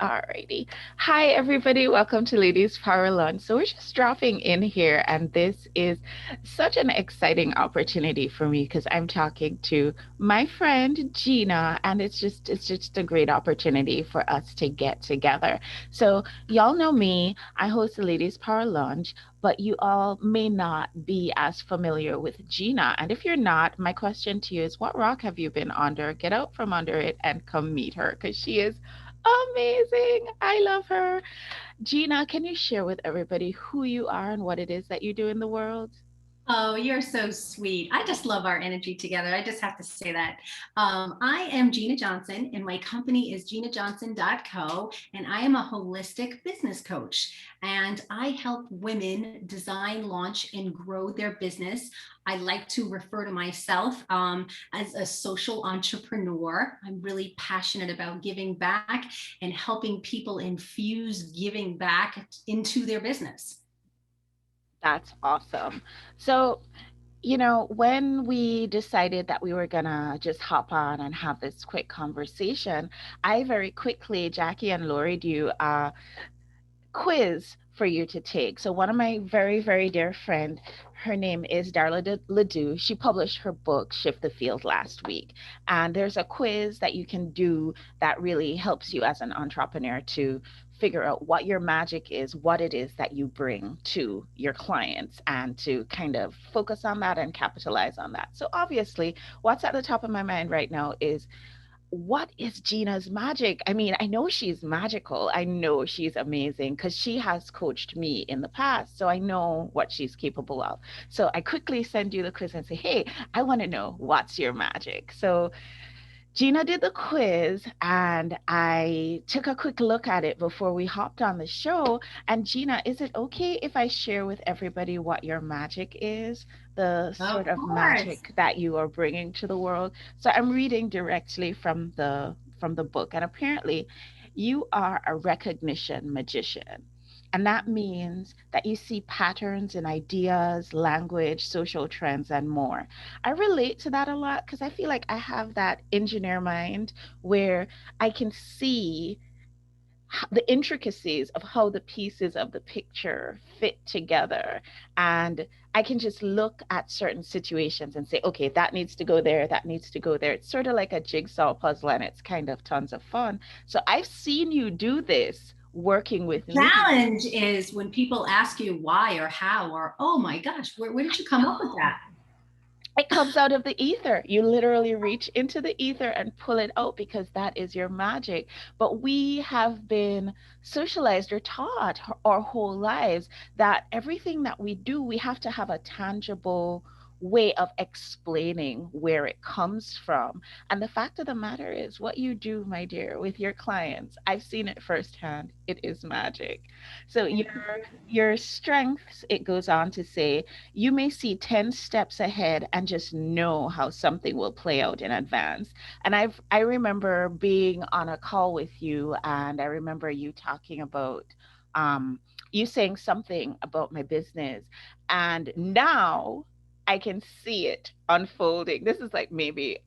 Alrighty. Hi, everybody. Welcome to Ladies Power Lunch. So we're just dropping in here, and this is such an exciting opportunity for me because I'm talking to my friend Gina, and it's just a great opportunity for us to get together. So y'all know me. I host the Ladies Power Lunch, but you all may not be as familiar with Gina. And if you're not, my question to you is, what rock have you been under? Get out from under it and come meet her because she is amazing. I love her. Gina, can you share with everybody who you are and what it is that you do in the world? Oh, you're so sweet. I just love our energy together. I just have to say that. I am Gina Johnson, and my company is ginajohnson.co, and I am a holistic business coach. And I help women design, launch, and grow their business. I like to refer to myself as a social entrepreneur. I'm really passionate about giving back and helping people infuse giving back into their business. That's awesome. So, when we decided that we were gonna just hop on and have this quick conversation, I very quickly, Jackie and Lori, do quiz for you to take. So one of my very, very dear friend, her name is Darla Ledoux. She published her book Shift the Field last week. And there's a quiz that you can do that really helps you as an entrepreneur to figure out what your magic is, what it is that you bring to your clients, and to kind of focus on that and capitalize on that. So obviously, what's at the top of my mind right now is, what is Gina's magic? I mean, I know she's magical. I know she's amazing because she has coached me in the past. So I know what she's capable of. So I quickly send you the quiz and say, hey, I want to know what's your magic. So Gina did the quiz and I took a quick look at it before we hopped on the show. And Gina, is it okay if I share with everybody what your magic is? The sort Of of course. magic that you are bringing to the world. So I'm reading directly from the book, and apparently you are a recognition magician. And that means that you see patterns in ideas, language, social trends, and more. I relate to that a lot because I feel like I have that engineer mind where I can see the intricacies of how the pieces of the picture fit together. And I can just look at certain situations and say, okay, that needs to go there, that needs to go there. It's sort of like a jigsaw puzzle, and it's kind of tons of fun. So I've seen you do this working with me. Challenge is when people ask you why or how or, oh my gosh, where did you come up with that? It comes out of the ether. You literally reach into the ether and pull it out because that is your magic. But we have been socialized or taught our whole lives that everything that we do, we have to have a tangible way of explaining where it comes from. And the fact of the matter is, what you do, my dear, with your clients, I've seen it firsthand. It is magic. So your strengths, it goes on to say, you may see 10 steps ahead and just know how something will play out in advance. And I remember being on a call with you, and I remember you talking about you saying something about my business, and now I can see it unfolding. This is like maybe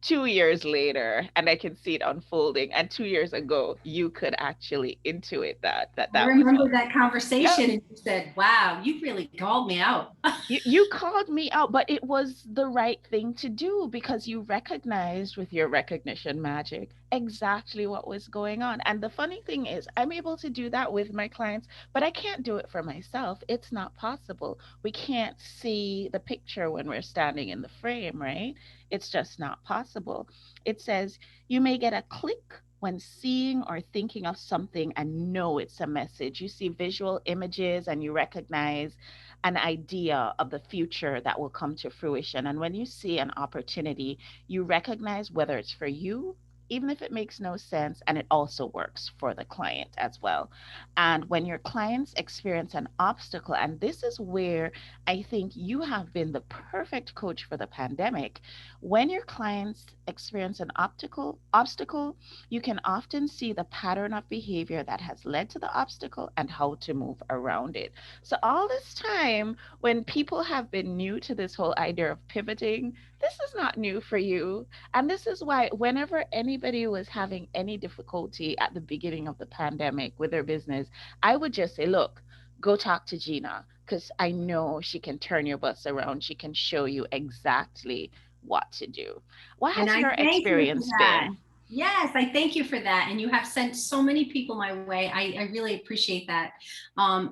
2 years later, and I can see it unfolding. And 2 years ago, you could actually intuit that I was remember all. that Yeah, conversation and you said, wow, you really called me out. you called me out, but it was the right thing to do because you recognized with your recognition magic exactly what was going on. And the funny thing is, I'm able to do that with my clients, but I can't do it for myself. It's not possible. We can't see the picture when we're standing in the frame, right? It's just not possible. It says you may get a click when seeing or thinking of something and know it's a message. You see visual images and you recognize an idea of the future that will come to fruition. And when you see an opportunity, you recognize whether it's for you, even if it makes no sense, and it also works for the client as well. And when your clients experience an obstacle, and this is where I think you have been the perfect coach for the pandemic, when your clients experience an obstacle, you can often see the pattern of behavior that has led to the obstacle and how to move around it. So, all this time, when people have been new to this whole idea of pivoting, this is not new for you. And this is why, whenever anybody was having any difficulty at the beginning of the pandemic with their business, I would just say, look, go talk to Gina because I know she can turn your bus around. She can show you exactly what to do. What And has I your thank you for experience that. been? Yes, I thank you for that. And you have sent so many people my way. I really appreciate that.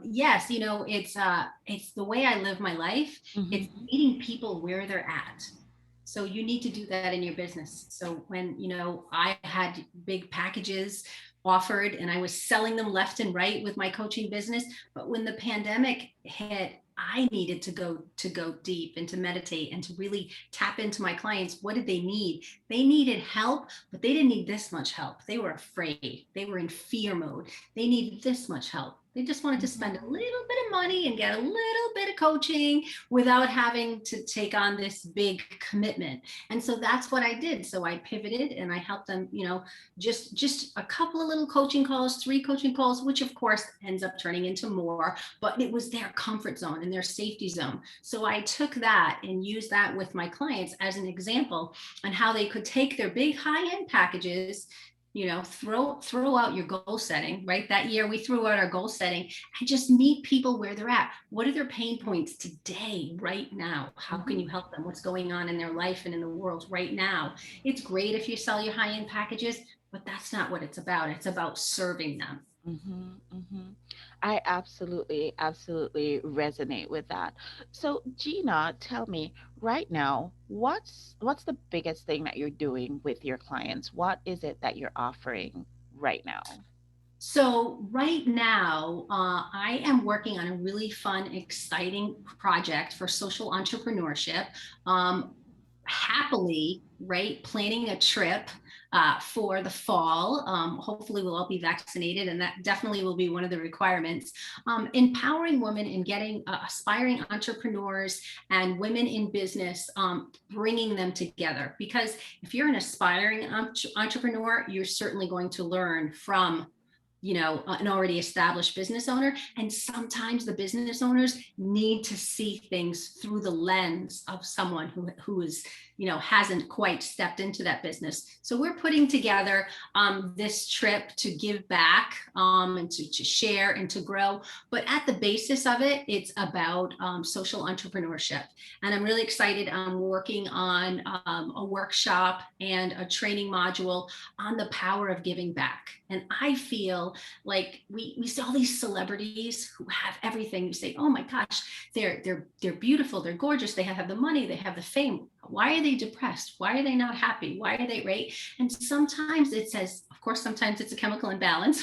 Yes, it's the way I live my life. It's Hmm. meeting people where they're at. So you need to do that in your business. So when, I had big packages offered and I was selling them left and right with my coaching business, but when the pandemic hit, I needed to go deep and to meditate and to really tap into my clients. What did they need? They needed help, but they didn't need this much help. They were afraid. They were in fear mode. They needed this much help. They just wanted to spend a Hmm. little bit of money and get a little bit of coaching without having to take on this big commitment. And so that's what I did. So I pivoted and I helped them, just a couple of little coaching calls, 3 coaching calls, which of course ends up turning into more, but it was their comfort zone and their safety zone. So I took that and used that with my clients as an example on how they could take their big high-end packages, throw out your goal setting. Right, that year we threw out our goal setting and just meet people where they're at. What are their pain points today, right now? How can Hmm. you help them? What's going on in their life and in the world right now? It's great if you sell your high-end packages, but that's not what it's about. It's about serving them. Hmm. Hmm. I absolutely, absolutely resonate with that. So, Gina, tell me right now, what's the biggest thing that you're doing with your clients? What is it that you're offering right now? So right now, I am working on a really fun, exciting project for social entrepreneurship. Happily, right, planning a trip for the fall. Hopefully, we'll all be vaccinated, and that definitely will be one of the requirements. Empowering women and getting aspiring entrepreneurs and women in business, bringing them together. Because if you're an aspiring entrepreneur, you're certainly going to learn from an already established business owner. And sometimes the business owners need to see things through the lens of someone who is, hasn't quite stepped into that business. So we're putting together this trip to give back, and to share and to grow. But at the basis of it, it's about social entrepreneurship. And I'm really excited. I'm working on a workshop and a training module on the power of giving back. And I feel like we see all these celebrities who have everything. You say, oh my gosh, they're beautiful, they're gorgeous, they have the money, they have the fame. Why are they depressed? Why are they not happy? Why are they right? And sometimes it says, of course, sometimes it's a chemical imbalance,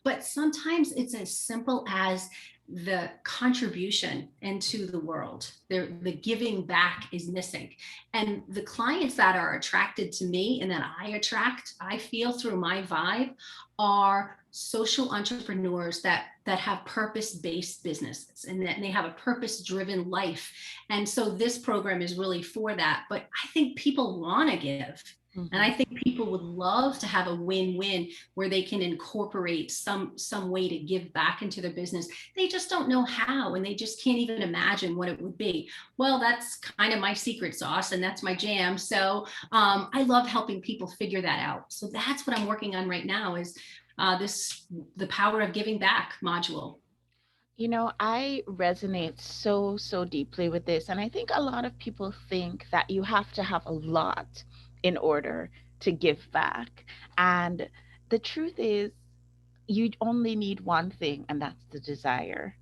but sometimes it's as simple as the contribution into the world. The giving back is missing. And the clients that are attracted to me and that I attract, I feel through my vibe, are social entrepreneurs that have purpose-based businesses and that they have a purpose-driven life. And so this program is really for that. But I think people want to give. And I Hmm. think people would love to have a win-win where they can incorporate some way to give back into their business. They just don't know how, and they just can't even imagine what it would be. Well, that's kind of my secret sauce, and that's my jam. So I love helping people figure that out. So that's what I'm working on right now is the power of giving back module. I resonate so, so deeply with this. And I think a lot of people think that you have to have a lot in order to give back. And the truth is, you only need one thing, and that's the desire.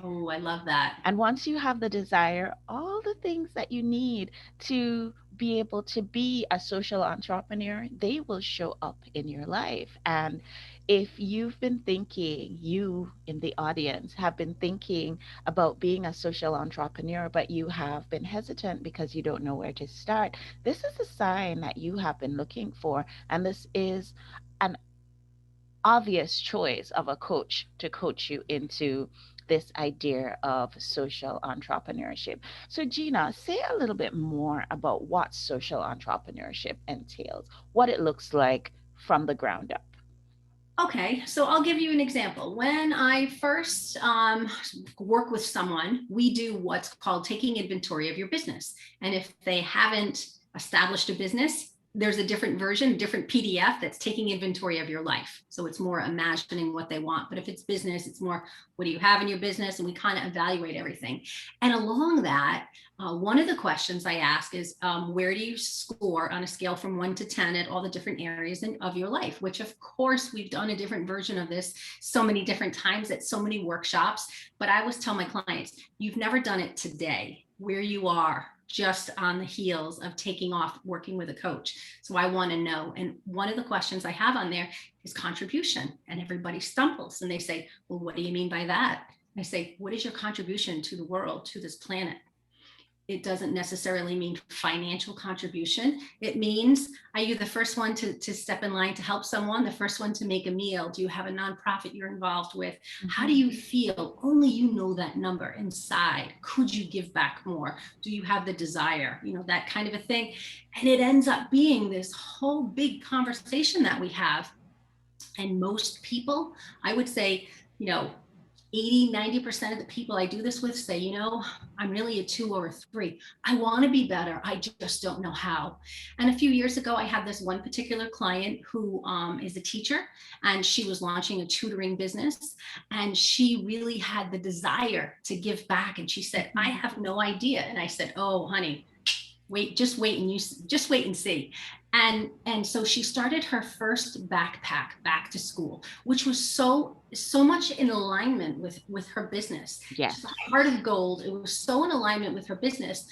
Oh, I love that. And once you have the desire, all the things that you need to be able to be a social entrepreneur, they will show up in your life. And if you've been thinking, you in the audience have been thinking about being a social entrepreneur, but you have been hesitant because you don't know where to start, this is a sign that you have been looking for. And this is an obvious choice of a coach to coach you into this idea of social entrepreneurship. So, Gina, say a little bit more about what social entrepreneurship entails, what it looks like from the ground up. Okay, so I'll give you an example. When I first work with someone, we do what's called taking inventory of your business. And if they haven't established a business, there's a different version, different PDF that's taking inventory of your life. So it's more imagining what they want. But if it's business, it's more, what do you have in your business? And we kind of evaluate everything. And along that, one of the questions I ask is, where do you score on a scale from 1 to 10 at all the different areas of your life? Which, of course, we've done a different version of this so many different times at so many workshops. But I always tell my clients, you've never done it today, where you are just on the heels of taking off working with a coach. So I want to know. And one of the questions I have on there is contribution. And everybody stumbles and they say, well, what do you mean by that? I say, what is your contribution to the world, to this planet? It doesn't necessarily mean financial contribution. It means, are you the first one to step in line to help someone, the first one to make a meal? Do you have a nonprofit you're involved with? Mm-hmm. How do you feel? Only you know that number inside. Could you give back more? Do you have the desire? You know, that kind of a thing. And it ends up being this whole big conversation that we have. And most people, I would say, 80-90% of the people I do this with say, I'm really a 2 or a 3. I want to be better. I just don't know how. And a few years ago, I had this one particular client who is a teacher, and she was launching a tutoring business, and she really had the desire to give back. And she said, I have no idea. And I said, oh, honey, just wait and see. And so she started her first backpack back to school, which was so much in alignment with her business. Yes. She's a heart of gold. It was so in alignment with her business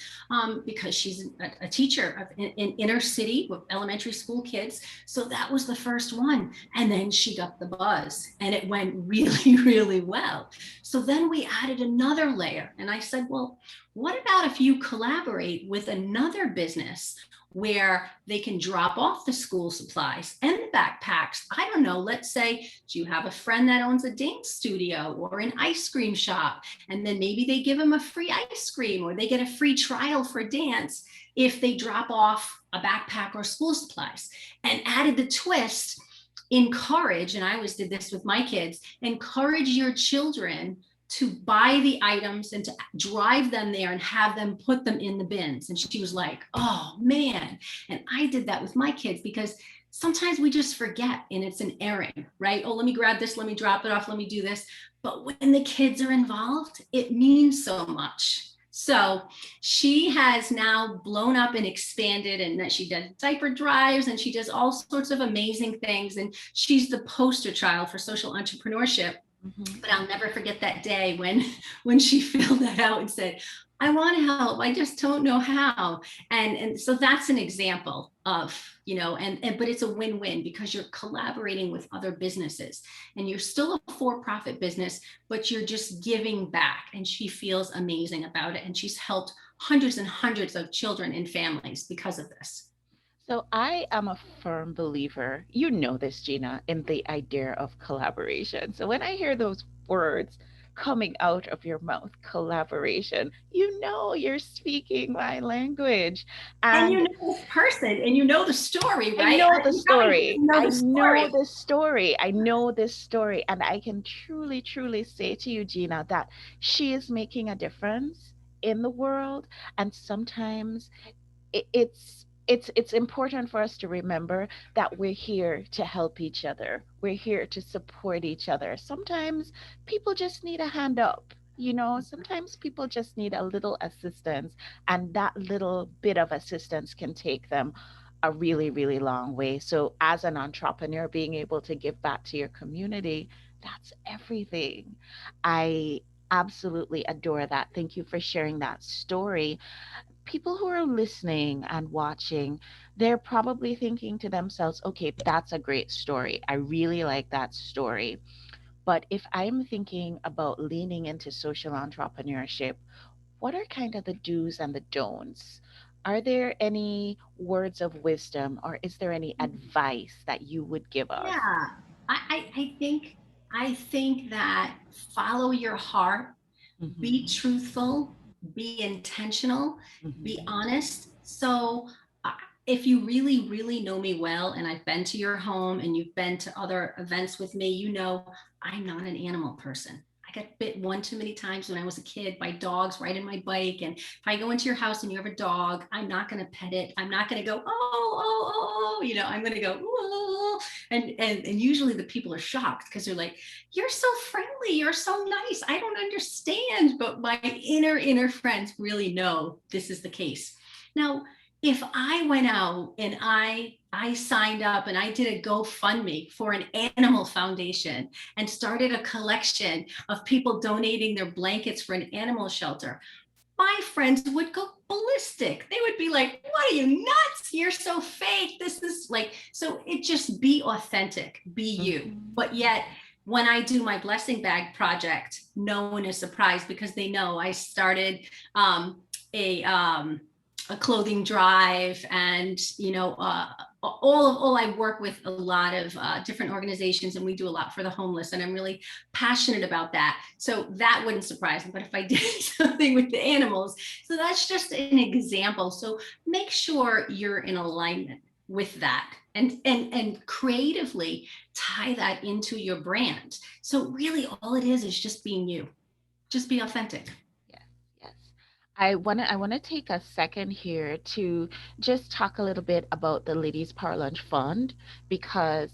because she's a teacher in inner city with elementary school kids. So that was the first one. And then she got the buzz and it went really, really well. So then we added another layer. And I said, well, what about if you collaborate with another business where they can drop off the school supplies and the backpacks? I don't know, let's say, do you have a friend that owns a dance studio or an ice cream shop? And then maybe they give them a free ice cream or they get a free trial for dance if they drop off a backpack or school supplies. And added the twist, encourage, and I always did this with my kids, encourage your children to buy the items and to drive them there and have them put them in the bins. And she was like, oh man. And I did that with my kids because sometimes we just forget and it's an errand, right? Oh, let me grab this, let me drop it off, let me do this. But when the kids are involved, it means so much. So she has now blown up and expanded, and that she does diaper drives and she does all sorts of amazing things. And she's the poster child for social entrepreneurship. Mm-hmm. But I'll never forget that day when she filled that out and said, I want to help, I just don't know how. And so that's an example of, but it's a win-win because you're collaborating with other businesses and you're still a for-profit business, but you're just giving back. And she feels amazing about it. And she's helped hundreds and hundreds of children and families because of this. So I am a firm believer, you know this, Gina, in the idea of collaboration. So when I hear those words coming out of your mouth, collaboration, you're speaking my language. And you know this person and you know the story, right? I know the story. I know this story. And I can truly, truly say to you, Gina, that she is making a difference in the world. And sometimes it's important for us to remember that we're here to help each other. We're here to support each other. Sometimes people just need a hand up. Sometimes people just need a little assistance, and that little bit of assistance can take them a really, really long way. So as an entrepreneur, being able to give back to your community, that's everything. I absolutely adore that. Thank you for sharing that story. People who are listening and watching, they're probably thinking to themselves, okay, that's a great story. I really like that story. But if I'm thinking about leaning into social entrepreneurship, what are kind of the do's and the don'ts? Are there any words of wisdom or is there any advice that you would give us? Yeah, I think that follow your heart, mm-hmm. Be truthful, be intentional, mm-hmm. Be honest. So if you really, really know me well, and I've been to your home and you've been to other events with me, I'm not an animal person. I got bit one too many times when I was a kid by dogs riding my bike. And if I go into your house and you have a dog, I'm not going to pet it. I'm not going to go, oh, I'm going to go, ooh, and usually the people are shocked because they're like, you're so friendly, you're so nice, I don't understand. But my inner friends really know this is the case. Now, if I went out and I signed up and I did a GoFundMe for an animal foundation and started a collection of people donating their blankets for an animal shelter, my friends would go ballistic. They would be like, what are you, nuts? You're so fake. This is like, so it just be authentic, be you. But yet, when I do my blessing bag project, no one is surprised because they know I started a clothing drive, and all I work with a lot of different organizations, and we do a lot for the homeless, and I'm really passionate about that. So that wouldn't surprise me. But if I did something with the animals, so that's just an example. So make sure you're in alignment with that, and creatively tie that into your brand. So really all it is just being you. Just be authentic. Yes, yes. I want to take a second here to just talk a little bit about the Ladies Power Lunch Fund because,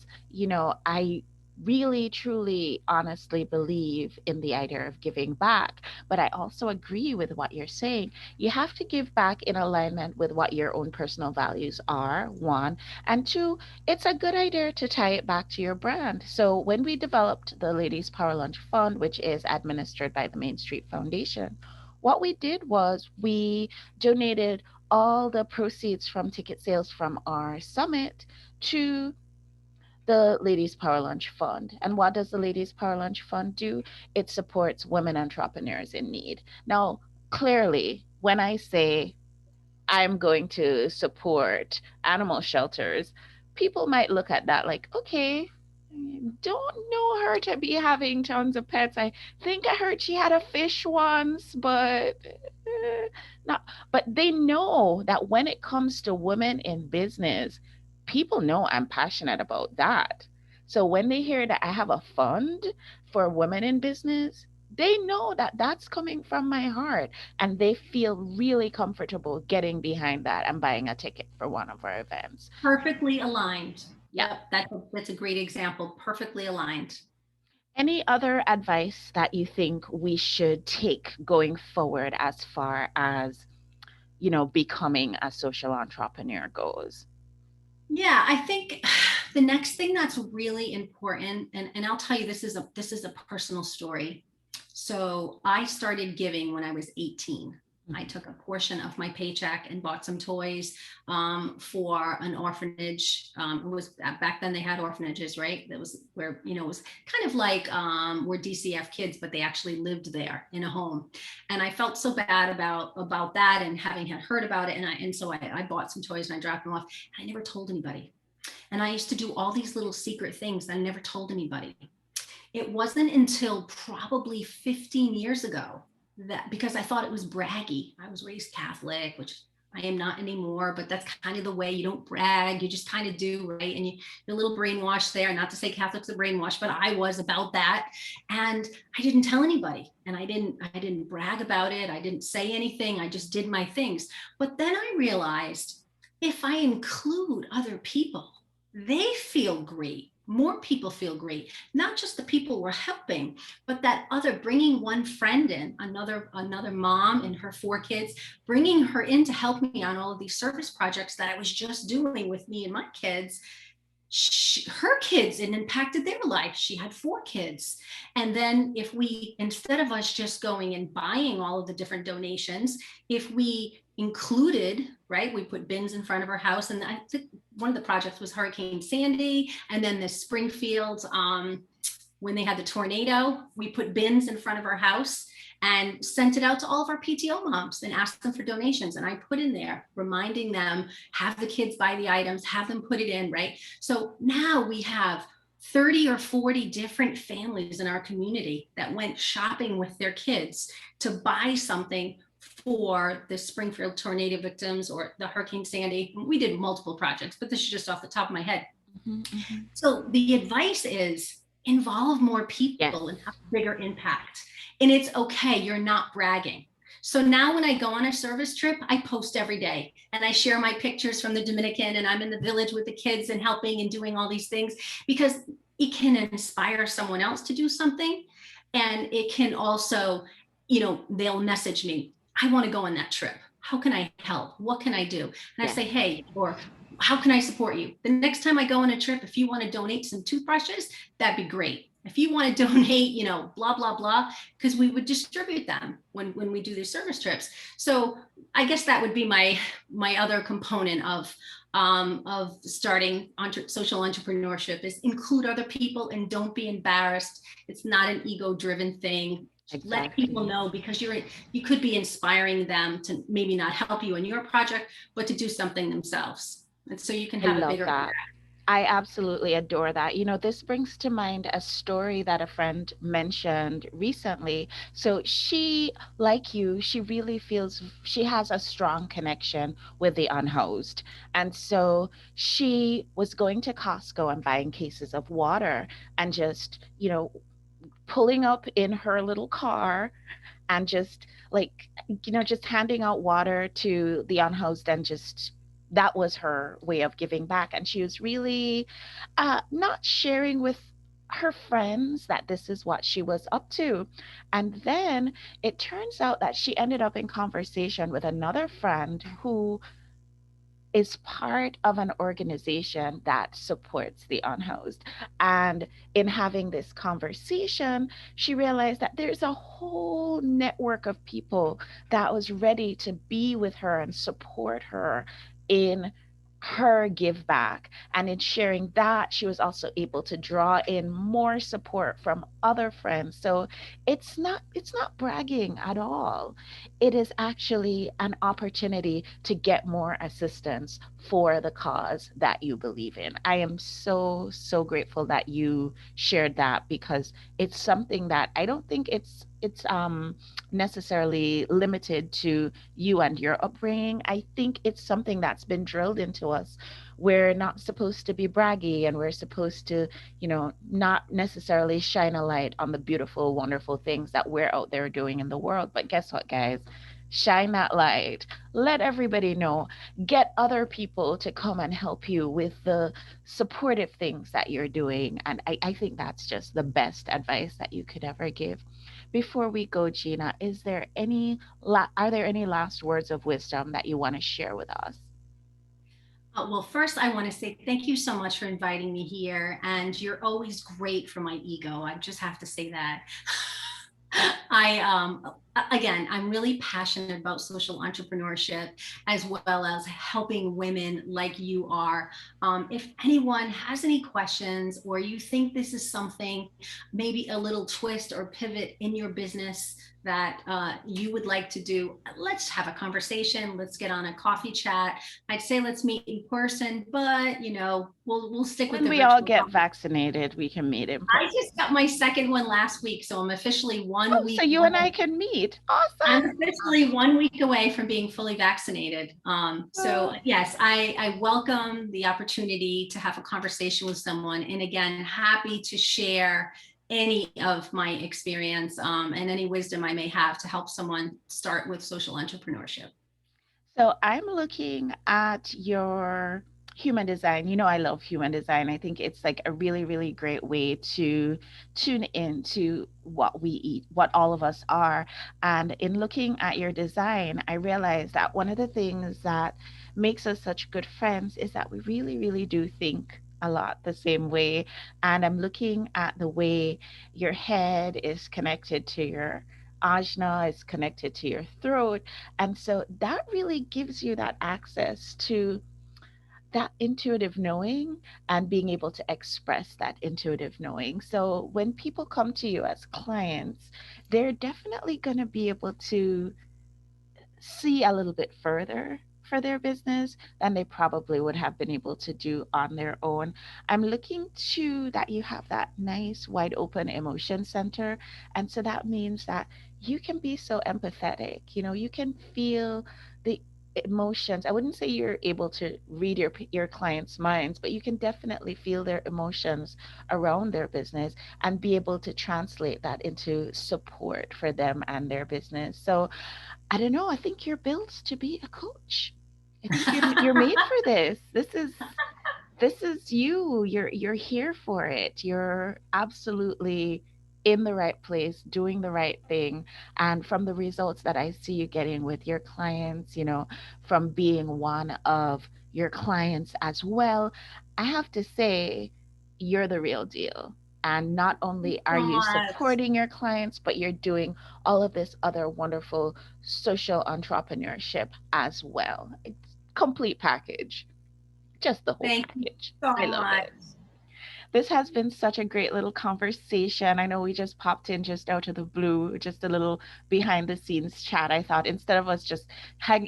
I really, truly, honestly believe in the idea of giving back. But I also agree with what you're saying. You have to give back in alignment with what your own personal values are, one. And two, it's a good idea to tie it back to your brand. So when we developed the Ladies Power Lunch Fund, which is administered by the Main Street Foundation, what we did was we donated all the proceeds from ticket sales from our summit to the Ladies Power Lunch Fund. And what does the Ladies Power Lunch Fund do? It supports women entrepreneurs in need. Now, clearly, when I say I'm going to support animal shelters, people might look at that like, okay, don't know her to be having tons of pets. I think I heard she had a fish once, but not. But they know that when it comes to women in business, people know I'm passionate about that. So when they hear that I have a fund for women in business, they know that that's coming from my heart and they feel really comfortable getting behind that and buying a ticket for one of our events. Perfectly aligned. Yeah. Yep, that's a great example. Perfectly aligned. Any other advice that you think we should take going forward as far as, becoming a social entrepreneur goes? Yeah, I think the next thing that's really important, and I'll tell you, this is a personal story. So I started giving when I was 18. I Mhm. took a portion of my paycheck and bought some toys for an orphanage. It was back then they had orphanages, right? That was where, it was kind of like where DCF kids, but they actually lived there in a home. And I felt so bad about that, and having had heard about it. And so I bought some toys and I dropped them off. And I never told anybody. And I used to do all these little secret things that I never told anybody. It wasn't until probably 15 years ago that, because I thought it was braggy. I was raised Catholic, which I am not anymore, but that's kind of the way. You don't brag, you just kind of do, right? And you're a little brainwashed there. Not to say Catholics are brainwashed, but I was about that. And I didn't tell anybody. And I didn't brag about it. I didn't say anything. I just did my things. But then I realized if I include other people, they feel great. More people feel great, not just the people we're helping, but that other, bringing one friend in, another mom and her 4 kids, bringing her in to help me on all of these service projects that I was just doing with me and my kids. Her kids, it impacted their life. She had 4 kids. And then if we, instead of us just going and buying all of the different donations, if we included, right, we put bins in front of her house. And I think one of the projects was Hurricane Sandy, and then the Springfield, when they had the tornado, we put bins in front of our house and sent it out to all of our PTO moms and asked them for donations. And I put in there, reminding them, have the kids buy the items, have them put it in, right? So now we have 30 or 40 different families in our community that went shopping with their kids to buy something for the Springfield tornado victims or the Hurricane Sandy. We did multiple projects, but this is just off the top of my head. Mm-hmm. So the advice is involve more Yes. people and have a bigger impact. And it's okay, you're not bragging. So now when I go on a service trip, I post every day and I share my pictures from the Dominican, and I'm in the village with the kids and helping and doing all these things, because it can inspire someone else to do something. And it can also, they'll message me, I want to go on that trip. How can I help? What can I do? And I Yes. say, hey, or how can I support you? The next time I go on a trip, if you want to donate some toothbrushes, that'd be great. If you want to donate, blah, blah, blah, because we would distribute them when we do these service trips. So I guess that would be my other component of starting social entrepreneurship, is include other people and don't be embarrassed. It's not an ego driven thing. Let people Exactly. know, because you could be inspiring them to maybe not help you in your project, but to do something themselves. And so you can I have a love bigger that. impact. I absolutely adore that. This brings to mind a story that a friend mentioned recently. So she, like you, she really feels she has a strong connection with the unhoused. And so she was going to Costco and buying cases of water and just, pulling up in her little car and just like just handing out water to the unhoused, and just that was her way of giving back. And she was really not sharing with her friends that this is what she was up to. And then it turns out that she ended up in conversation with another friend who is part of an organization that supports the unhoused. And in having this conversation, she realized that there's a whole network of people that was ready to be with her and support her in her give back. And in sharing that, she was also able to draw in more support from other friends. So it's not bragging at all. It is actually an opportunity to get more assistance for the cause that you believe in. I am so, so grateful that you shared that, because it's something that I don't think it's necessarily limited to you and your upbringing. I think it's something that's been drilled into us. We're not supposed to be braggy, and we're supposed to, not necessarily shine a light on the beautiful, wonderful things that we're out there doing in the world. But guess what, guys? Shine that light. Let everybody know. Get other people to come and help you with the supportive things that you're doing. And I think that's just the best advice that you could ever give. Before we go, Gina, are there any last words of wisdom that you want to share with us? Well, first, I want to say thank you so much for inviting me here. And you're always great for my ego. I just have to say that. Again, I'm really passionate about social entrepreneurship, as well as helping women like you are. If anyone has any questions, or you think this is something, maybe a little twist or pivot in your business that you would like to do, let's have a conversation. Let's get on a coffee chat. I'd say let's meet in person, but we'll stick with When the we all virtual get coffee. vaccinated, we can meet in I person. just got my second one last week, so I'm officially one Oh, so week you and I away. can meet. Awesome. I'm officially 1 week away from being fully vaccinated. So Uh, yes, I welcome the opportunity to have a conversation with someone, and again, happy to share any of my experience, and any wisdom I may have to help someone start with social entrepreneurship. So I'm looking at your human design. I love human design. I think it's like a really, really great way to tune into what we eat, what all of us are. And in looking at your design, I realized that one of the things that makes us such good friends is that we really, really do think a lot the same way. And I'm looking at the way your head is connected to your ajna, is connected to your throat, and so that really gives you that access to that intuitive knowing and being able to express that intuitive knowing. So when people come to you as clients, they're definitely going to be able to see a little bit further for their business than they probably would have been able to do on their own. I'm looking to that you have that nice wide open emotion center. And so that means that you can be so empathetic. You can feel the emotions. I wouldn't say you're able to read your clients' minds, but you can definitely feel their emotions around their business and be able to translate that into support for them and their business. So I don't know. I think you're built to be a coach. I think you're made for this. This is you. You're here for it. You're absolutely in the right place, doing the right thing. And from the results that I see you getting with your clients, from being one of your clients as well, I have to say you're the real deal. And not only are So you much. supporting your clients, but you're doing all of this other wonderful social entrepreneurship as well. It's complete package, just the whole Thank you package. so I love much. it. This has been such a great little conversation. I know we just popped in just out of the blue, just a little behind the scenes chat. I thought instead of us just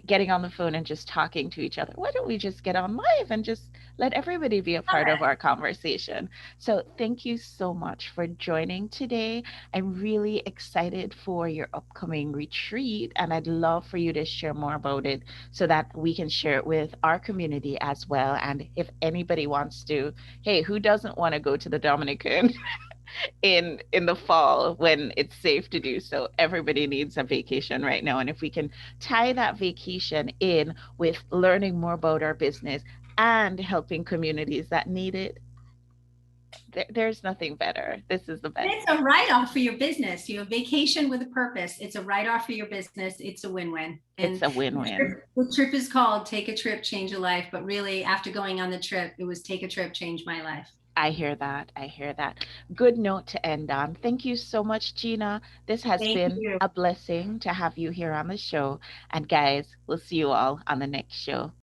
getting on the phone and just talking to each other, why don't we just get on live and just let everybody be a Love part of it. our conversation? So, thank you so much for joining today. I'm really excited for your upcoming retreat, and I'd love for you to share more about it so that we can share it with our community as well. And if anybody wants to, hey, who doesn't want to go to the Dominican in the fall when it's safe to do so? Everybody needs a vacation right now, and if we can tie that vacation in with learning more about our business and helping communities that need it, there's nothing better. This is the And best it's a thing. write-off for your business. You have vacation with a purpose. It's a write-off for your business. It's a win-win. It's And a win-win. the trip is called Take a Trip, Change a Life. But really, after going on the trip, it was Take a Trip, Change My Life. I hear that. I hear that. Good note to end on. Thank you so much, Gina. This has Thank been you. a blessing to have you here on the show. And guys, we'll see you all on the next show.